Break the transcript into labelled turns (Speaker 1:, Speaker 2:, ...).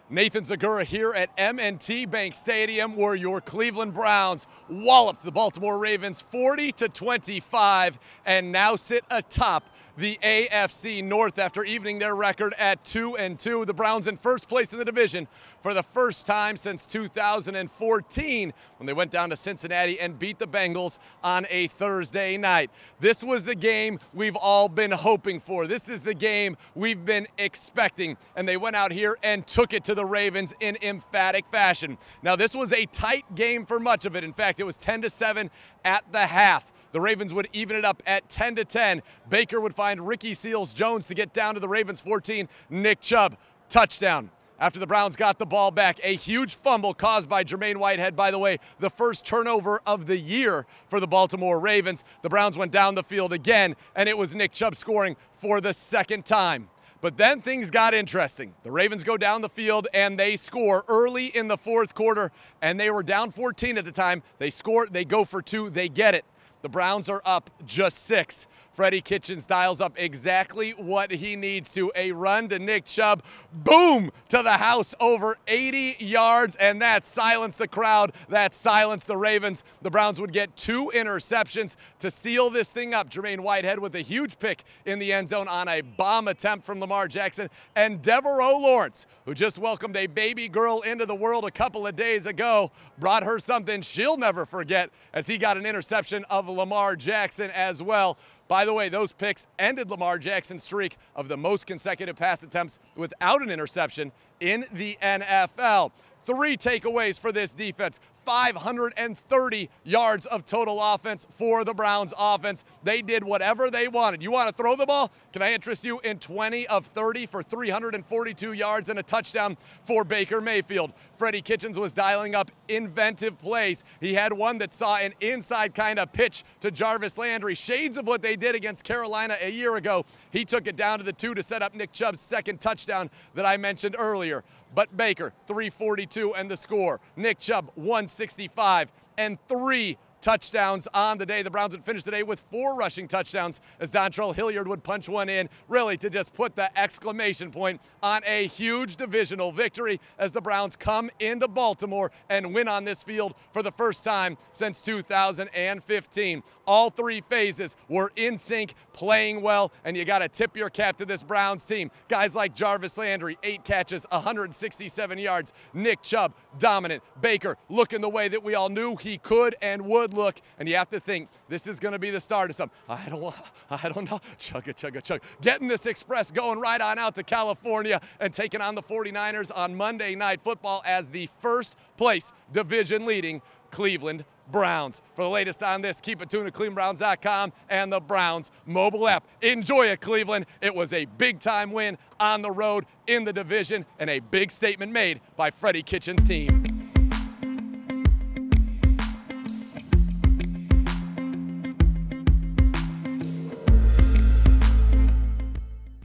Speaker 1: Nathan Zegura here at M&T Bank Stadium, where your Cleveland Browns walloped the Baltimore Ravens 40-25 and now sit atop the AFC North after evening their record at 2-2. The Browns in first place in the division for the first time since 2014 when they went down to Cincinnati and beat the Bengals on a Thursday night. This was the game we've all been hoping for. This is the game we've been expecting, and they went out here and took it to the Ravens in emphatic fashion. Now, this was a tight game for much of it. In fact, it was 10-7 at the half. The Ravens would even it up at 10-10. Baker would find Ricky Seals-Jones to get down to the Ravens 14. Nick Chubb, touchdown. After the Browns got the ball back, a huge fumble caused by Jermaine Whitehead, by the way, the first turnover of the year for the Baltimore Ravens. The Browns went down the field again, and it was Nick Chubb scoring for the second time. But then things got interesting. The Ravens go down the field and they score early in the fourth quarter, and they were down 14 at the time. They score, they go for two, they get it. The Browns are up just 6. Freddie Kitchens dials up exactly what he needs to. A run to Nick Chubb, boom, to the house over 80 yards, and that silenced the crowd. That silenced the Ravens. The Browns would get 2 interceptions to seal this thing up. Jermaine Whitehead with a huge pick in the end zone on a bomb attempt from Lamar Jackson. And Devereaux Lawrence, who just welcomed a baby girl into the world a couple of days ago, brought her something she'll never forget as he got an interception of Lamar Jackson as well. By the way, those picks ended Lamar Jackson's streak of the most consecutive pass attempts without an interception in the NFL. 3 takeaways for this defense. 530 yards of total offense for the Browns offense. They did whatever they wanted. You want to throw the ball? Can I interest you in 20 of 30 for 342 yards and a touchdown for Baker Mayfield? Freddie Kitchens was dialing up inventive plays. He had one that saw an inside kind of pitch to Jarvis Landry, shades of what they did against Carolina a year ago. He took it down to the 2 to set up Nick Chubb's second touchdown that I mentioned earlier. But Baker, 342 and the score. Nick Chubb, 165 and 3 touchdowns on the day. The Browns would finish the day with 4 rushing touchdowns as Dontrell Hilliard would punch one in, really to just put the exclamation point on a huge divisional victory as the Browns come into Baltimore and win on this field for the first time since 2015. All 3 phases were in sync, playing well, and you got to tip your cap to this Browns team. Guys like Jarvis Landry, 8 catches, 167 yards. Nick Chubb, dominant. Baker looking the way that we all knew he could and would look, and you have to think this is going to be the start of some, I don't know, chugga. Getting this express going right on out to California and taking on the 49ers on Monday Night Football as the first place division-leading Cleveland Browns. For the latest on this, keep it tuned to ClevelandBrowns.com and the Browns mobile app. Enjoy it, Cleveland. It was a big-time win on the road in the division and a big statement made by Freddie Kitchens' team.